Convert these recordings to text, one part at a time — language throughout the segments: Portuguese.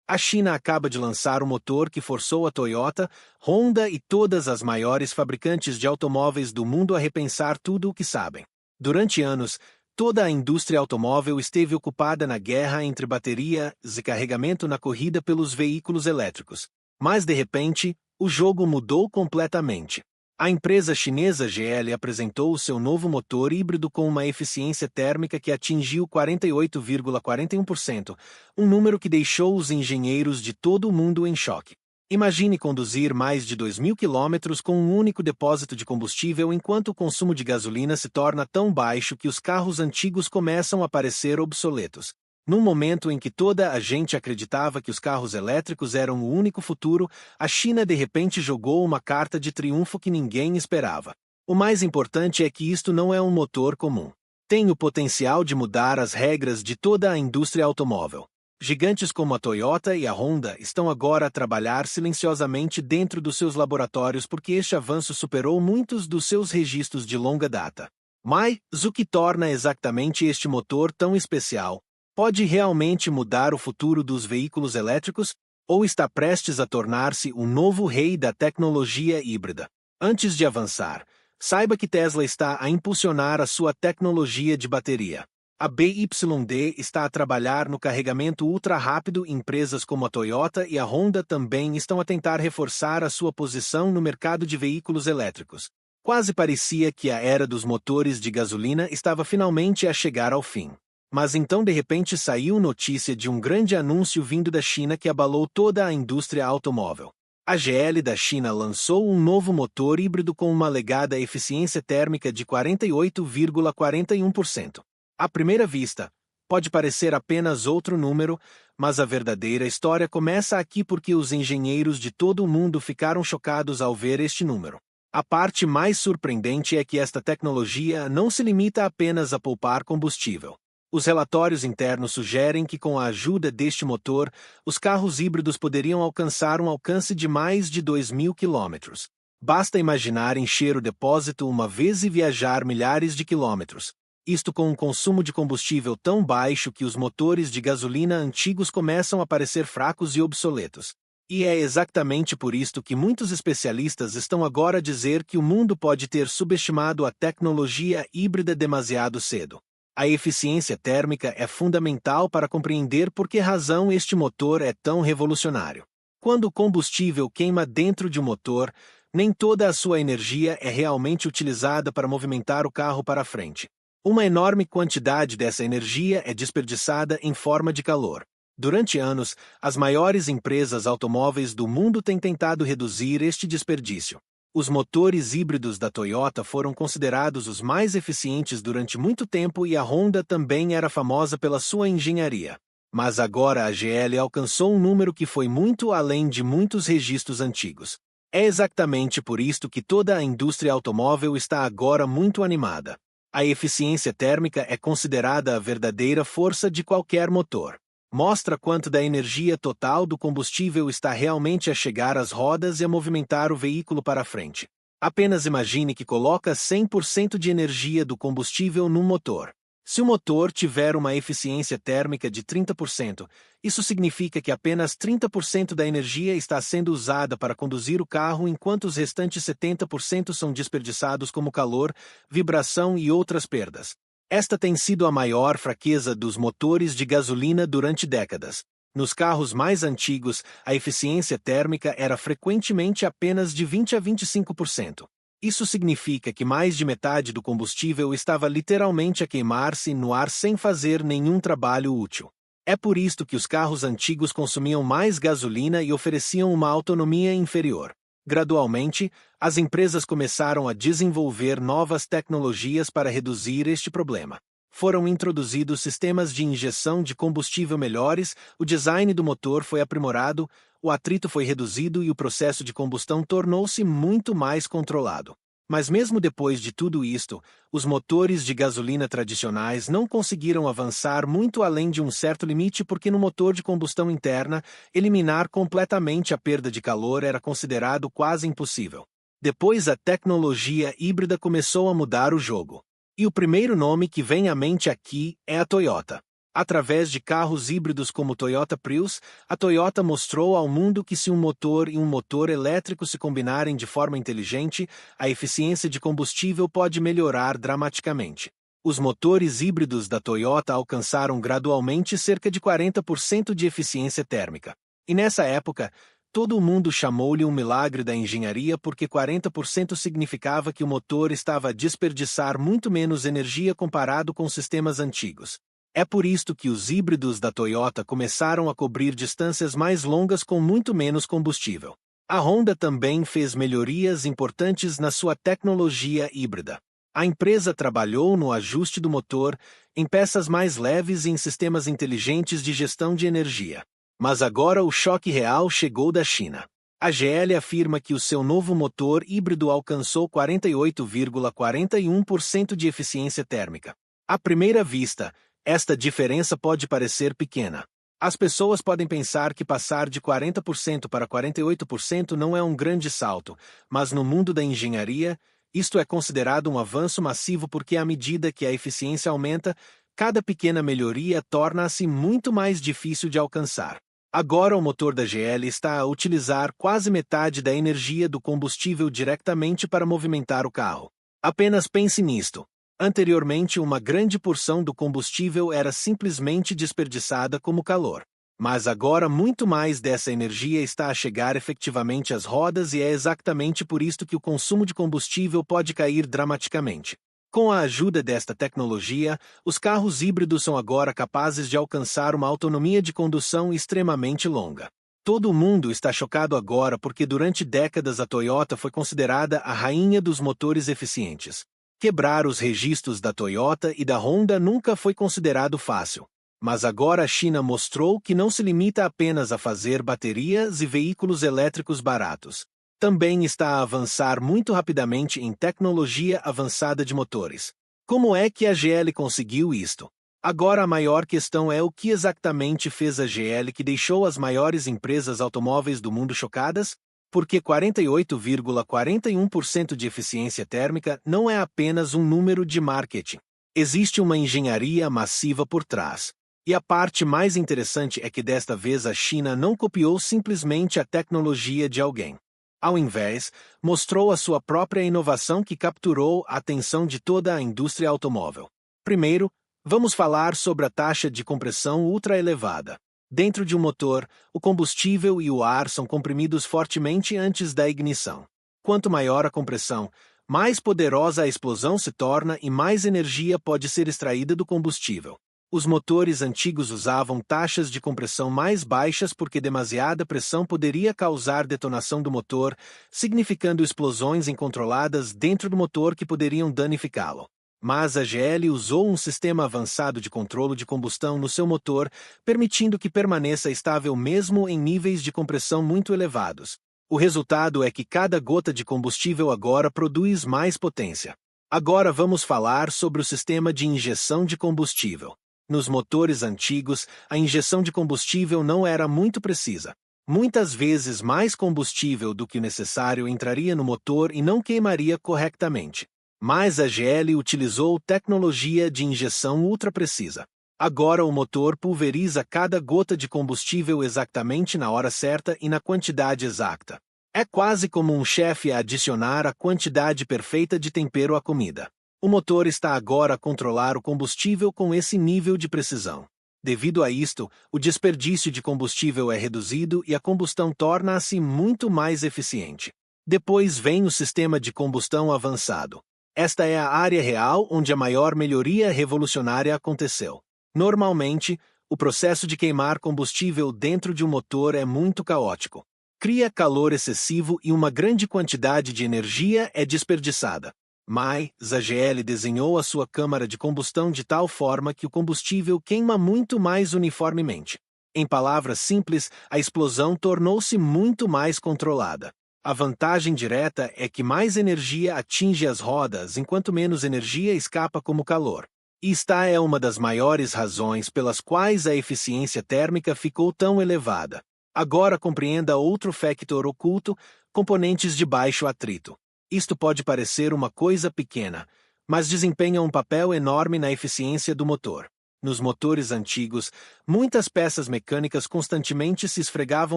A China acaba de lançar um motor que forçou a Toyota, Honda e todas as maiores fabricantes de automóveis do mundo a repensar tudo o que sabem. Durante anos, toda a indústria automóvel esteve ocupada na guerra entre baterias e carregamento na corrida pelos veículos elétricos. Mas, de repente, o jogo mudou completamente. A empresa chinesa GL apresentou o seu novo motor híbrido com uma eficiência térmica que atingiu 48,41%, um número que deixou os engenheiros de todo o mundo em choque. Imagine conduzir mais de 2.000 quilômetros com um único depósito de combustível enquanto o consumo de gasolina se torna tão baixo que os carros antigos começam a parecer obsoletos. Num momento em que toda a gente acreditava que os carros elétricos eram o único futuro, a China de repente jogou uma carta de triunfo que ninguém esperava. O mais importante é que isto não é um motor comum. Tem o potencial de mudar as regras de toda a indústria automóvel. Gigantes como a Toyota e a Honda estão agora a trabalhar silenciosamente dentro dos seus laboratórios porque este avanço superou muitos dos seus registros de longa data. Mas o que torna exatamente este motor tão especial? Pode realmente mudar o futuro dos veículos elétricos? Ou está prestes a tornar-se um novo rei da tecnologia híbrida? Antes de avançar, saiba que Tesla está a impulsionar a sua tecnologia de bateria. A BYD está a trabalhar no carregamento ultra-rápido e empresas como a Toyota e a Honda também estão a tentar reforçar a sua posição no mercado de veículos elétricos. Quase parecia que a era dos motores de gasolina estava finalmente a chegar ao fim. Mas então de repente saiu notícia de um grande anúncio vindo da China que abalou toda a indústria automóvel. A GL da China lançou um novo motor híbrido com uma alegada eficiência térmica de 48,41%. À primeira vista, pode parecer apenas outro número, mas a verdadeira história começa aqui porque os engenheiros de todo o mundo ficaram chocados ao ver este número. A parte mais surpreendente é que esta tecnologia não se limita apenas a poupar combustível. Os relatórios internos sugerem que com a ajuda deste motor, os carros híbridos poderiam alcançar um alcance de mais de 2.000 quilômetros. Basta imaginar encher o depósito uma vez e viajar milhares de quilômetros. Isto com um consumo de combustível tão baixo que os motores de gasolina antigos começam a parecer fracos e obsoletos. E é exatamente por isto que muitos especialistas estão agora a dizer que o mundo pode ter subestimado a tecnologia híbrida demasiado cedo. A eficiência térmica é fundamental para compreender por que razão este motor é tão revolucionário. Quando o combustível queima dentro de um motor, nem toda a sua energia é realmente utilizada para movimentar o carro para frente. Uma enorme quantidade dessa energia é desperdiçada em forma de calor. Durante anos, as maiores empresas automóveis do mundo têm tentado reduzir este desperdício. Os motores híbridos da Toyota foram considerados os mais eficientes durante muito tempo e a Honda também era famosa pela sua engenharia. Mas agora a GL alcançou um número que foi muito além de muitos registros antigos. É exatamente por isto que toda a indústria automóvel está agora muito animada. A eficiência térmica é considerada a verdadeira força de qualquer motor. Mostra quanto da energia total do combustível está realmente a chegar às rodas e a movimentar o veículo para frente. Apenas imagine que coloca 100% de energia do combustível num motor. Se o motor tiver uma eficiência térmica de 30%, isso significa que apenas 30% da energia está sendo usada para conduzir o carro enquanto os restantes 70% são desperdiçados como calor, vibração e outras perdas. Esta tem sido a maior fraqueza dos motores de gasolina durante décadas. Nos carros mais antigos, a eficiência térmica era frequentemente apenas de 20 a 25%. Isso significa que mais de metade do combustível estava literalmente a queimar-se no ar sem fazer nenhum trabalho útil. É por isto que os carros antigos consumiam mais gasolina e ofereciam uma autonomia inferior. Gradualmente, as empresas começaram a desenvolver novas tecnologias para reduzir este problema. Foram introduzidos sistemas de injeção de combustível melhores, o design do motor foi aprimorado, o atrito foi reduzido e o processo de combustão tornou-se muito mais controlado. Mas mesmo depois de tudo isto, os motores de gasolina tradicionais não conseguiram avançar muito além de um certo limite porque no motor de combustão interna, eliminar completamente a perda de calor era considerado quase impossível. Depois a tecnologia híbrida começou a mudar o jogo. E o primeiro nome que vem à mente aqui é a Toyota. Através de carros híbridos como o Toyota Prius, a Toyota mostrou ao mundo que se um motor e um motor elétrico se combinarem de forma inteligente, a eficiência de combustível pode melhorar dramaticamente. Os motores híbridos da Toyota alcançaram gradualmente cerca de 40% de eficiência térmica. E nessa época, todo o mundo chamou-lhe um milagre da engenharia porque 40% significava que o motor estava a desperdiçar muito menos energia comparado com sistemas antigos. É por isto que os híbridos da Toyota começaram a cobrir distâncias mais longas com muito menos combustível. A Honda também fez melhorias importantes na sua tecnologia híbrida. A empresa trabalhou no ajuste do motor, em peças mais leves e em sistemas inteligentes de gestão de energia. Mas agora o choque real chegou da China. A GL afirma que o seu novo motor híbrido alcançou 48,41% de eficiência térmica. À primeira vista, esta diferença pode parecer pequena. As pessoas podem pensar que passar de 40% para 48% não é um grande salto, mas no mundo da engenharia, isto é considerado um avanço massivo porque à medida que a eficiência aumenta, cada pequena melhoria torna-se muito mais difícil de alcançar. Agora o motor da GL está a utilizar quase metade da energia do combustível diretamente para movimentar o carro. Apenas pense nisto. Anteriormente, uma grande porção do combustível era simplesmente desperdiçada como calor. Mas agora muito mais dessa energia está a chegar efetivamente às rodas e é exatamente por isto que o consumo de combustível pode cair dramaticamente. Com a ajuda desta tecnologia, os carros híbridos são agora capazes de alcançar uma autonomia de condução extremamente longa. Todo mundo está chocado agora porque durante décadas a Toyota foi considerada a rainha dos motores eficientes. Quebrar os registros da Toyota e da Honda nunca foi considerado fácil. Mas agora a China mostrou que não se limita apenas a fazer baterias e veículos elétricos baratos. Também está a avançar muito rapidamente em tecnologia avançada de motores. Como é que a GL conseguiu isto? Agora a maior questão é o que exatamente fez a GL que deixou as maiores empresas automóveis do mundo chocadas? Porque 48,41% de eficiência térmica não é apenas um número de marketing. Existe uma engenharia massiva por trás. E a parte mais interessante é que desta vez a China não copiou simplesmente a tecnologia de alguém. Ao invés, mostrou a sua própria inovação que capturou a atenção de toda a indústria automóvel. Primeiro, vamos falar sobre a taxa de compressão ultra elevada. Dentro de um motor, o combustível e o ar são comprimidos fortemente antes da ignição. Quanto maior a compressão, mais poderosa a explosão se torna e mais energia pode ser extraída do combustível. Os motores antigos usavam taxas de compressão mais baixas porque demasiada pressão poderia causar detonação do motor, significando explosões incontroladas dentro do motor que poderiam danificá-lo. Mas a GL usou um sistema avançado de controle de combustão no seu motor, permitindo que permaneça estável mesmo em níveis de compressão muito elevados. O resultado é que cada gota de combustível agora produz mais potência. Agora vamos falar sobre o sistema de injeção de combustível. Nos motores antigos, a injeção de combustível não era muito precisa. Muitas vezes mais combustível do que o necessário entraria no motor e não queimaria corretamente. Mas a GL utilizou tecnologia de injeção ultra precisa. Agora o motor pulveriza cada gota de combustível exatamente na hora certa e na quantidade exata. É quase como um chefe a adicionar a quantidade perfeita de tempero à comida. O motor está agora a controlar o combustível com esse nível de precisão. Devido a isto, o desperdício de combustível é reduzido e a combustão torna-se muito mais eficiente. Depois vem o sistema de combustão avançado. Esta é a área real onde a maior melhoria revolucionária aconteceu. Normalmente, o processo de queimar combustível dentro de um motor é muito caótico. Cria calor excessivo e uma grande quantidade de energia é desperdiçada. Mas a GL desenhou a sua câmara de combustão de tal forma que o combustível queima muito mais uniformemente. Em palavras simples, a explosão tornou-se muito mais controlada. A vantagem direta é que mais energia atinge as rodas enquanto menos energia escapa como calor. E esta é uma das maiores razões pelas quais a eficiência térmica ficou tão elevada. Agora compreenda outro factor oculto, componentes de baixo atrito. Isto pode parecer uma coisa pequena, mas desempenha um papel enorme na eficiência do motor. Nos motores antigos, muitas peças mecânicas constantemente se esfregavam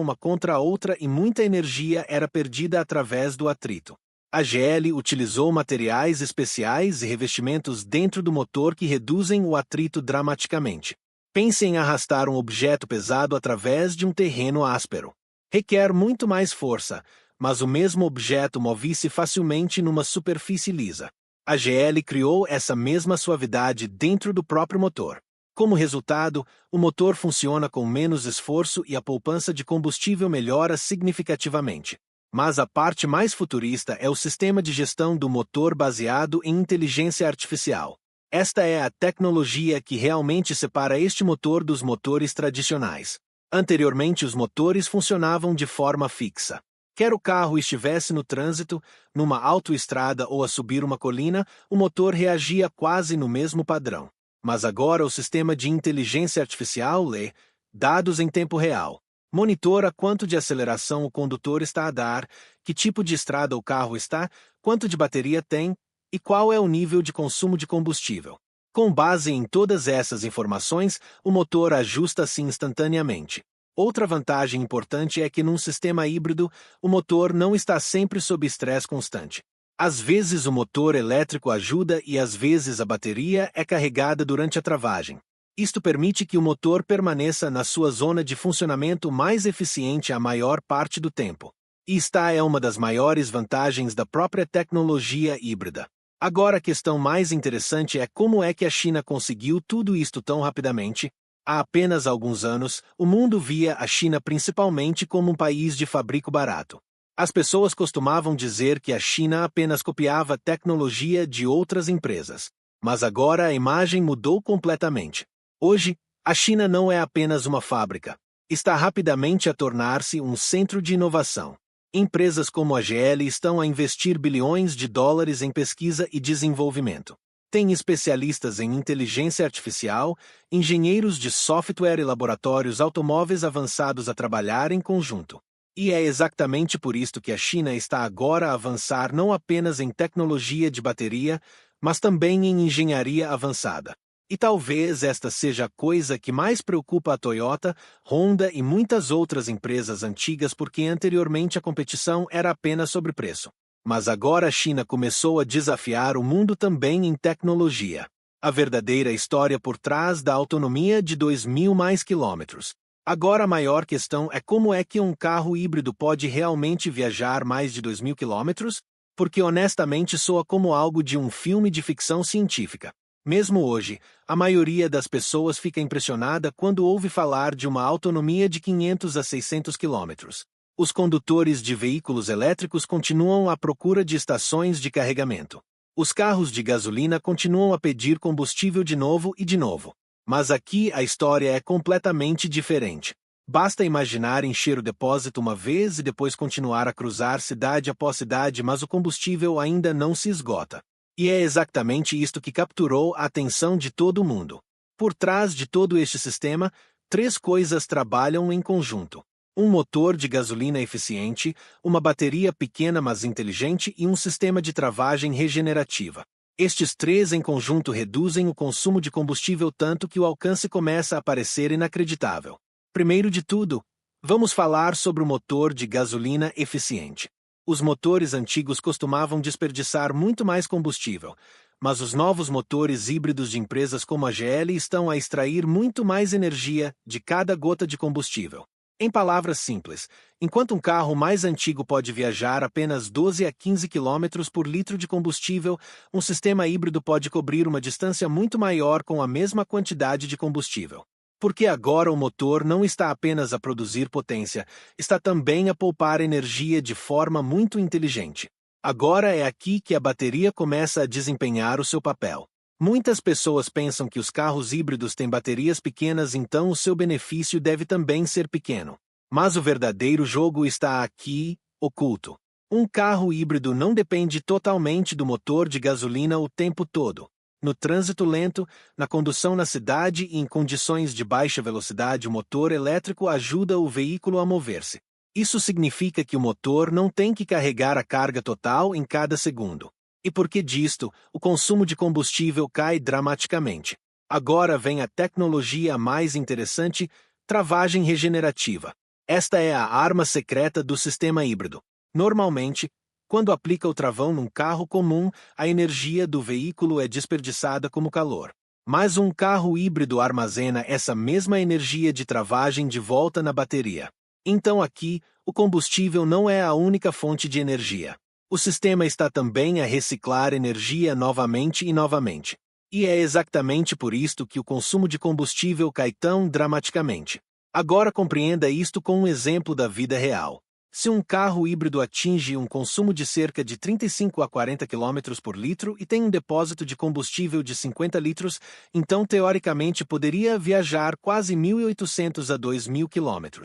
uma contra a outra e muita energia era perdida através do atrito. A GL utilizou materiais especiais e revestimentos dentro do motor que reduzem o atrito dramaticamente. Pense em arrastar um objeto pesado através de um terreno áspero. Requer muito mais força, mas o mesmo objeto move-se facilmente numa superfície lisa. A GL criou essa mesma suavidade dentro do próprio motor. Como resultado, o motor funciona com menos esforço e a poupança de combustível melhora significativamente. Mas a parte mais futurista é o sistema de gestão do motor baseado em inteligência artificial. Esta é a tecnologia que realmente separa este motor dos motores tradicionais. Anteriormente, os motores funcionavam de forma fixa. Quer o carro estivesse no trânsito, numa autoestrada ou a subir uma colina, o motor reagia quase no mesmo padrão. Mas agora o sistema de inteligência artificial lê dados em tempo real. Monitora quanto de aceleração o condutor está a dar, que tipo de estrada o carro está, quanto de bateria tem e qual é o nível de consumo de combustível. Com base em todas essas informações, o motor ajusta-se instantaneamente. Outra vantagem importante é que num sistema híbrido, o motor não está sempre sob estresse constante. Às vezes o motor elétrico ajuda e às vezes a bateria é carregada durante a travagem. Isto permite que o motor permaneça na sua zona de funcionamento mais eficiente a maior parte do tempo. E esta é uma das maiores vantagens da própria tecnologia híbrida. Agora a questão mais interessante é como é que a China conseguiu tudo isto tão rapidamente. Há apenas alguns anos, o mundo via a China principalmente como um país de fabrico barato. As pessoas costumavam dizer que a China apenas copiava tecnologia de outras empresas. Mas agora a imagem mudou completamente. Hoje, a China não é apenas uma fábrica. Está rapidamente a tornar-se um centro de inovação. Empresas como a GL estão a investir bilhões de dólares em pesquisa e desenvolvimento. Tem especialistas em inteligência artificial, engenheiros de software e laboratórios automóveis avançados a trabalhar em conjunto. E é exatamente por isto que a China está agora a avançar não apenas em tecnologia de bateria, mas também em engenharia avançada. E talvez esta seja a coisa que mais preocupa a Toyota, Honda e muitas outras empresas antigas porque anteriormente a competição era apenas sobre preço. Mas agora a China começou a desafiar o mundo também em tecnologia. A verdadeira história por trás da autonomia de 2.000 mais quilômetros. Agora a maior questão é como é que um carro híbrido pode realmente viajar mais de 2.000 quilômetros? Porque honestamente soa como algo de um filme de ficção científica. Mesmo hoje, a maioria das pessoas fica impressionada quando ouve falar de uma autonomia de 500 a 600 quilômetros. Os condutores de veículos elétricos continuam à procura de estações de carregamento. Os carros de gasolina continuam a pedir combustível de novo e de novo. Mas aqui a história é completamente diferente. Basta imaginar encher o depósito uma vez e depois continuar a cruzar cidade após cidade, mas o combustível ainda não se esgota. E é exatamente isto que capturou a atenção de todo mundo. Por trás de todo este sistema, 3 coisas trabalham em conjunto. Um motor de gasolina eficiente, uma bateria pequena mas inteligente e um sistema de travagem regenerativa. Estes 3 em conjunto reduzem o consumo de combustível tanto que o alcance começa a parecer inacreditável. Primeiro de tudo, vamos falar sobre o motor de gasolina eficiente. Os motores antigos costumavam desperdiçar muito mais combustível, mas os novos motores híbridos de empresas como a GL estão a extrair muito mais energia de cada gota de combustível. Em palavras simples, enquanto um carro mais antigo pode viajar apenas 12 a 15 km por litro de combustível, um sistema híbrido pode cobrir uma distância muito maior com a mesma quantidade de combustível. Porque agora o motor não está apenas a produzir potência, está também a poupar energia de forma muito inteligente. Agora é aqui que a bateria começa a desempenhar o seu papel. Muitas pessoas pensam que os carros híbridos têm baterias pequenas, então o seu benefício deve também ser pequeno. Mas o verdadeiro jogo está aqui, oculto. Um carro híbrido não depende totalmente do motor de gasolina o tempo todo. No trânsito lento, na condução na cidade e em condições de baixa velocidade, o motor elétrico ajuda o veículo a mover-se. Isso significa que o motor não tem que carregar a carga total em cada segundo. E por que disto, o consumo de combustível cai dramaticamente. Agora vem a tecnologia mais interessante: travagem regenerativa. Esta é a arma secreta do sistema híbrido. Normalmente, quando aplica o travão num carro comum, a energia do veículo é desperdiçada como calor. Mas um carro híbrido armazena essa mesma energia de travagem de volta na bateria. Então aqui, o combustível não é a única fonte de energia. O sistema está também a reciclar energia novamente e novamente. E é exatamente por isto que o consumo de combustível cai tão dramaticamente. Agora compreenda isto com um exemplo da vida real. Se um carro híbrido atinge um consumo de cerca de 35 a 40 km por litro e tem um depósito de combustível de 50 litros, então teoricamente poderia viajar quase 1.800 a 2.000 km.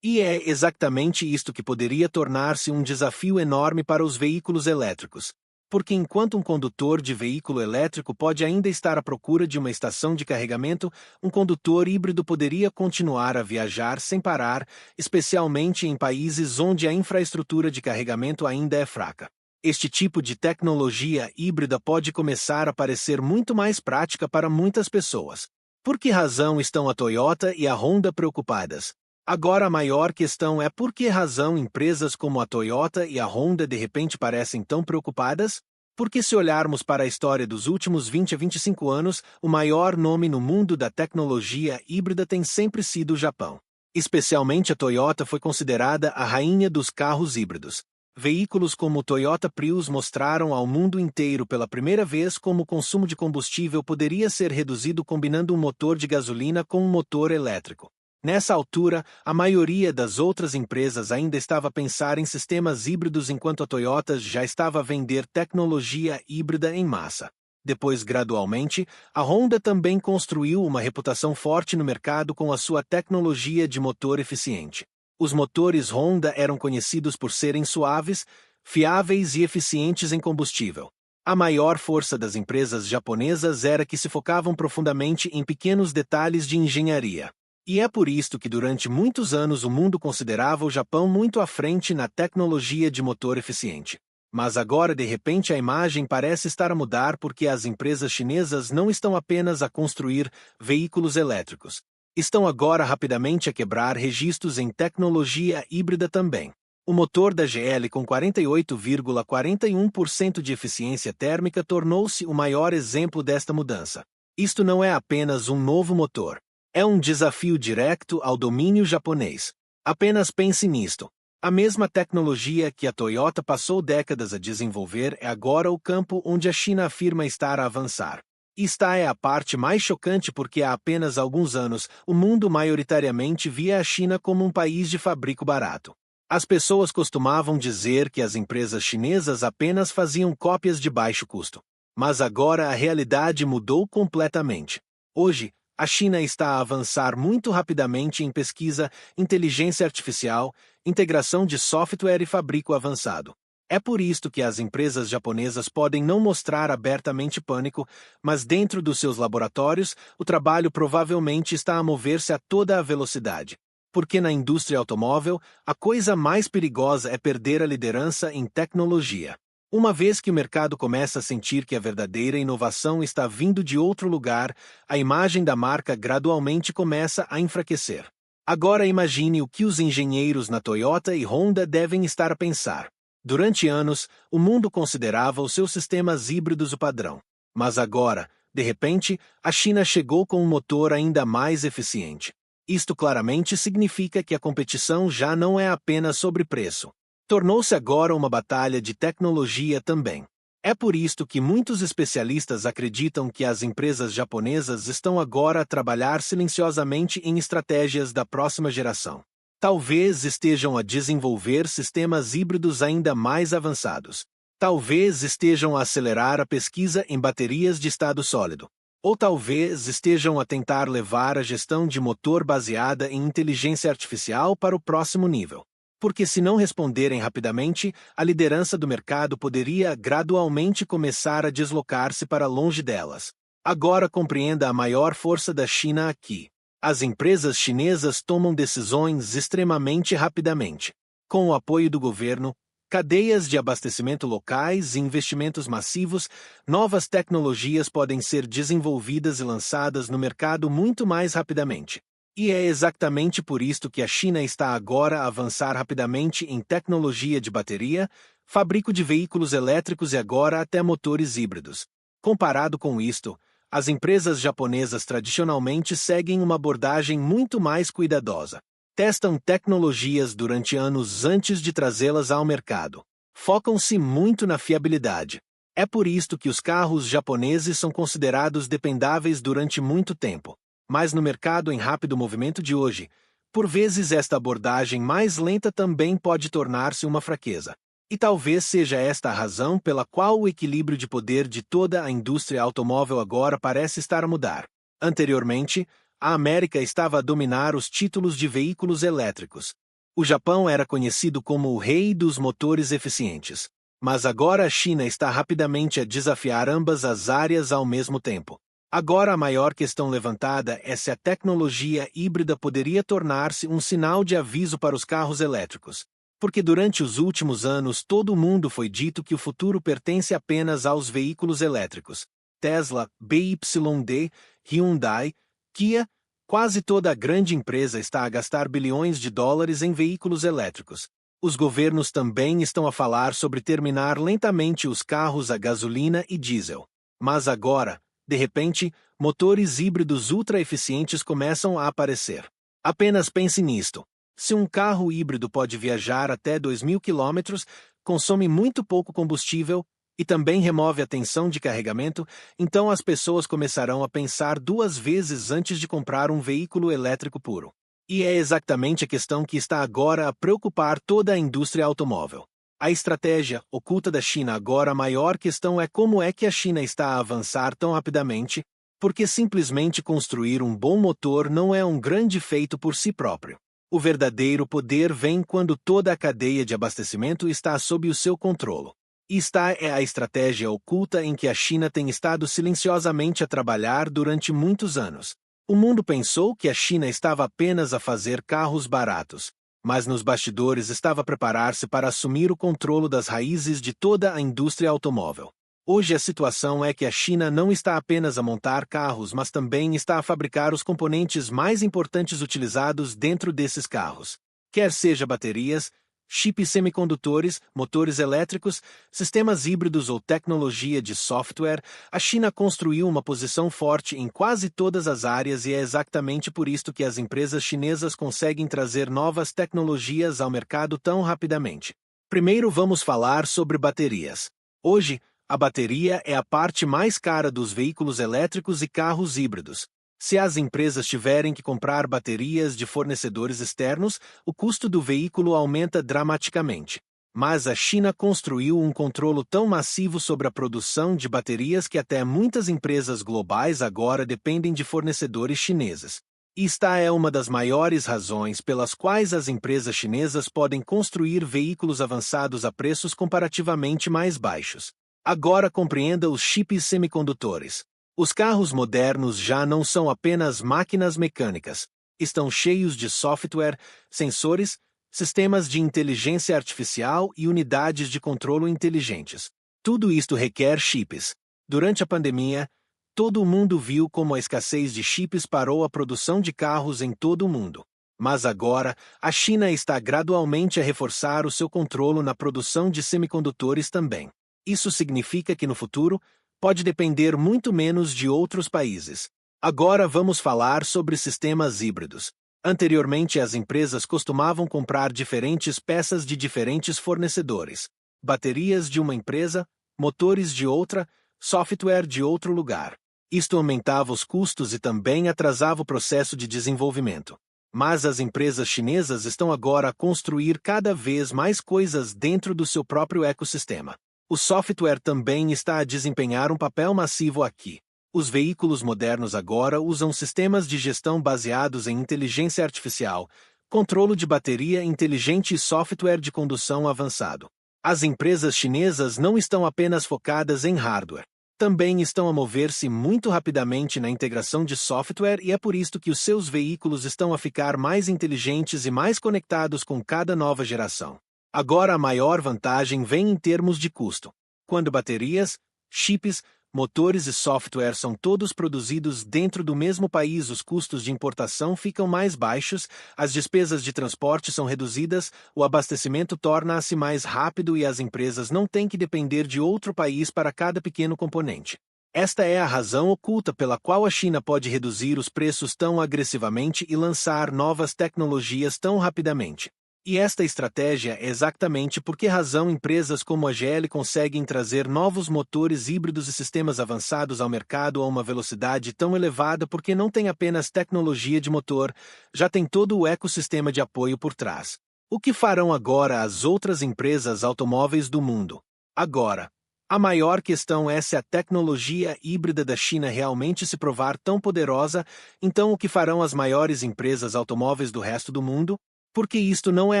E é exatamente isto que poderia tornar-se um desafio enorme para os veículos elétricos. Porque enquanto um condutor de veículo elétrico pode ainda estar à procura de uma estação de carregamento, um condutor híbrido poderia continuar a viajar sem parar, especialmente em países onde a infraestrutura de carregamento ainda é fraca. Este tipo de tecnologia híbrida pode começar a parecer muito mais prática para muitas pessoas. Por que razão estão a Toyota e a Honda preocupadas? Agora a maior questão é por que razão empresas como a Toyota e a Honda de repente parecem tão preocupadas? Porque se olharmos para a história dos últimos 20 a 25 anos, o maior nome no mundo da tecnologia híbrida tem sempre sido o Japão. Especialmente a Toyota foi considerada a rainha dos carros híbridos. Veículos como o Toyota Prius mostraram ao mundo inteiro pela primeira vez como o consumo de combustível poderia ser reduzido combinando um motor de gasolina com um motor elétrico. Nessa altura, a maioria das outras empresas ainda estava a pensar em sistemas híbridos enquanto a Toyota já estava a vender tecnologia híbrida em massa. Depois, gradualmente, a Honda também construiu uma reputação forte no mercado com a sua tecnologia de motor eficiente. Os motores Honda eram conhecidos por serem suaves, fiáveis e eficientes em combustível. A maior força das empresas japonesas era que se focavam profundamente em pequenos detalhes de engenharia. E é por isto que durante muitos anos o mundo considerava o Japão muito à frente na tecnologia de motor eficiente. Mas agora de repente a imagem parece estar a mudar porque as empresas chinesas não estão apenas a construir veículos elétricos. Estão agora rapidamente a quebrar registros em tecnologia híbrida também. O motor da GL com 48,41% de eficiência térmica tornou-se o maior exemplo desta mudança. Isto não é apenas um novo motor. É um desafio direto ao domínio japonês. Apenas pense nisto. A mesma tecnologia que a Toyota passou décadas a desenvolver é agora o campo onde a China afirma estar a avançar. Esta é a parte mais chocante porque há apenas alguns anos o mundo maioritariamente via a China como um país de fabrico barato. As pessoas costumavam dizer que as empresas chinesas apenas faziam cópias de baixo custo. Mas agora a realidade mudou completamente. Hoje, a China está a avançar muito rapidamente em pesquisa, inteligência artificial, integração de software e fabrico avançado. É por isto que as empresas japonesas podem não mostrar abertamente pânico, mas dentro dos seus laboratórios, o trabalho provavelmente está a mover-se a toda a velocidade. Porque na indústria automóvel, a coisa mais perigosa é perder a liderança em tecnologia. Uma vez que o mercado começa a sentir que a verdadeira inovação está vindo de outro lugar, a imagem da marca gradualmente começa a enfraquecer. Agora imagine o que os engenheiros na Toyota e Honda devem estar a pensar. Durante anos, o mundo considerava os seus sistemas híbridos o padrão. Mas agora, de repente, a China chegou com um motor ainda mais eficiente. Isto claramente significa que a competição já não é apenas sobre preço. Tornou-se agora uma batalha de tecnologia também. É por isto que muitos especialistas acreditam que as empresas japonesas estão agora a trabalhar silenciosamente em estratégias da próxima geração. Talvez estejam a desenvolver sistemas híbridos ainda mais avançados. Talvez estejam a acelerar a pesquisa em baterias de estado sólido. Ou talvez estejam a tentar levar a gestão de motor baseada em inteligência artificial para o próximo nível. Porque se não responderem rapidamente, a liderança do mercado poderia gradualmente começar a deslocar-se para longe delas. Agora compreenda a maior força da China aqui. As empresas chinesas tomam decisões extremamente rapidamente. Com o apoio do governo, Cadeias de abastecimento locais e investimentos massivos, novas tecnologias podem ser desenvolvidas e lançadas no mercado muito mais rapidamente. E é exatamente por isto que a China está agora a avançar rapidamente em tecnologia de bateria, fabrico de veículos elétricos e agora até motores híbridos. Comparado com isto, as empresas japonesas tradicionalmente seguem uma abordagem muito mais cuidadosa. Testam tecnologias durante anos antes de trazê-las ao mercado. Focam-se muito na fiabilidade. É por isto que os carros japoneses são considerados dependáveis durante muito tempo. Mas no mercado em rápido movimento de hoje, por vezes esta abordagem mais lenta também pode tornar-se uma fraqueza. E talvez seja esta a razão pela qual o equilíbrio de poder de toda a indústria automóvel agora parece estar a mudar. Anteriormente, a América estava a dominar os títulos de veículos elétricos. O Japão era conhecido como o rei dos motores eficientes. Mas agora a China está rapidamente a desafiar ambas as áreas ao mesmo tempo. Agora a maior questão levantada é se a tecnologia híbrida poderia tornar-se um sinal de aviso para os carros elétricos. Porque durante os últimos anos todo mundo foi dito que o futuro pertence apenas aos veículos elétricos. Tesla, BYD, Hyundai, Kia, quase toda a grande empresa está a gastar bilhões de dólares em veículos elétricos. Os governos também estão a falar sobre terminar lentamente os carros a gasolina e diesel. Mas agora, de repente, motores híbridos ultra-eficientes começam a aparecer. Apenas pense nisto. Se um carro híbrido pode viajar até 2.000 km, consome muito pouco combustível, e também remove a tensão de carregamento, então as pessoas começarão a pensar duas vezes antes de comprar um veículo elétrico puro. E é exatamente a questão que está agora a preocupar toda a indústria automóvel. A estratégia oculta da China agora a maior questão é como é que a China está a avançar tão rapidamente, porque simplesmente construir um bom motor não é um grande feito por si próprio. O verdadeiro poder vem quando toda a cadeia de abastecimento está sob o seu controle. Esta é a estratégia oculta em que a China tem estado silenciosamente a trabalhar durante muitos anos. O mundo pensou que a China estava apenas a fazer carros baratos, mas nos bastidores estava a preparar-se para assumir o controle das raízes de toda a indústria automóvel. Hoje a situação é que a China não está apenas a montar carros, mas também está a fabricar os componentes mais importantes utilizados dentro desses carros. Quer seja baterias, chips semicondutores, motores elétricos, sistemas híbridos ou tecnologia de software, a China construiu uma posição forte em quase todas as áreas e é exatamente por isto que as empresas chinesas conseguem trazer novas tecnologias ao mercado tão rapidamente. Primeiro vamos falar sobre baterias. Hoje, a bateria é a parte mais cara dos veículos elétricos e carros híbridos. Se as empresas tiverem que comprar baterias de fornecedores externos, o custo do veículo aumenta dramaticamente. Mas a China construiu um controle tão massivo sobre a produção de baterias que até muitas empresas globais agora dependem de fornecedores chineses. Esta é uma das maiores razões pelas quais as empresas chinesas podem construir veículos avançados a preços comparativamente mais baixos. Agora compreenda os chips semicondutores. Os carros modernos já não são apenas máquinas mecânicas. Estão cheios de software, sensores, sistemas de inteligência artificial e unidades de controle inteligentes. Tudo isto requer chips. Durante a pandemia, todo mundo viu como a escassez de chips parou a produção de carros em todo o mundo. Mas agora, a China está gradualmente a reforçar o seu controle na produção de semicondutores também. Isso significa que no futuro, pode depender muito menos de outros países. Agora vamos falar sobre sistemas híbridos. Anteriormente as empresas costumavam comprar diferentes peças de diferentes fornecedores. Baterias de uma empresa, motores de outra, software de outro lugar. Isto aumentava os custos e também atrasava o processo de desenvolvimento. Mas as empresas chinesas estão agora a construir cada vez mais coisas dentro do seu próprio ecossistema. O software também está a desempenhar um papel massivo aqui. Os veículos modernos agora usam sistemas de gestão baseados em inteligência artificial, controle de bateria inteligente e software de condução avançado. As empresas chinesas não estão apenas focadas em hardware. Também estão a mover-se muito rapidamente na integração de software e é por isto que os seus veículos estão a ficar mais inteligentes e mais conectados com cada nova geração. Agora a maior vantagem vem em termos de custo. Quando baterias, chips, motores e software são todos produzidos dentro do mesmo país, os custos de importação ficam mais baixos, as despesas de transporte são reduzidas, o abastecimento torna-se mais rápido e as empresas não têm que depender de outro país para cada pequeno componente. Esta é a razão oculta pela qual a China pode reduzir os preços tão agressivamente e lançar novas tecnologias tão rapidamente. E esta estratégia é exatamente por que razão empresas como a GL conseguem trazer novos motores híbridos e sistemas avançados ao mercado a uma velocidade tão elevada, porque não tem apenas tecnologia de motor, já tem todo o ecossistema de apoio por trás. O que farão agora as outras empresas automóveis do mundo? Agora, a maior questão é se a tecnologia híbrida da China realmente se provar tão poderosa, então o que farão as maiores empresas automóveis do resto do mundo? Porque isto não é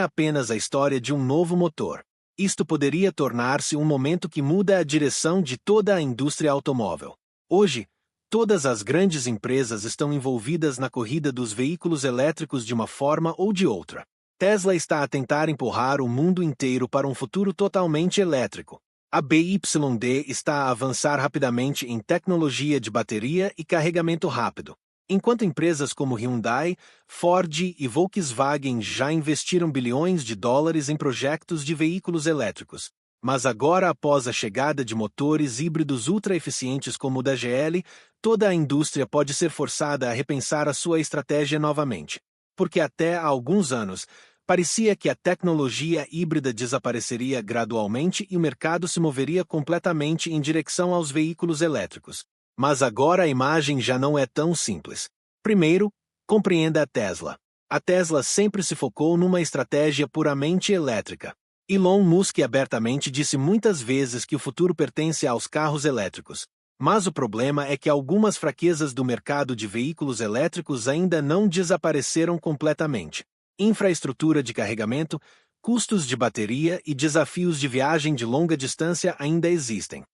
apenas a história de um novo motor. Isto poderia tornar-se um momento que muda a direção de toda a indústria automóvel. Hoje, todas as grandes empresas estão envolvidas na corrida dos veículos elétricos de uma forma ou de outra. Tesla está a tentar empurrar o mundo inteiro para um futuro totalmente elétrico. A BYD está a avançar rapidamente em tecnologia de bateria e carregamento rápido. Enquanto empresas como Hyundai, Ford e Volkswagen já investiram bilhões de dólares em projetos de veículos elétricos. Mas agora, após a chegada de motores híbridos ultra-eficientes como o da GL, toda a indústria pode ser forçada a repensar a sua estratégia novamente. Porque até há alguns anos, parecia que a tecnologia híbrida desapareceria gradualmente e o mercado se moveria completamente em direção aos veículos elétricos. Mas agora a imagem já não é tão simples. Primeiro, compreenda a Tesla. A Tesla sempre se focou numa estratégia puramente elétrica. Elon Musk abertamente disse muitas vezes que o futuro pertence aos carros elétricos. Mas o problema é que algumas fraquezas do mercado de veículos elétricos ainda não desapareceram completamente. Infraestrutura de carregamento, custos de bateria e desafios de viagem de longa distância ainda existem.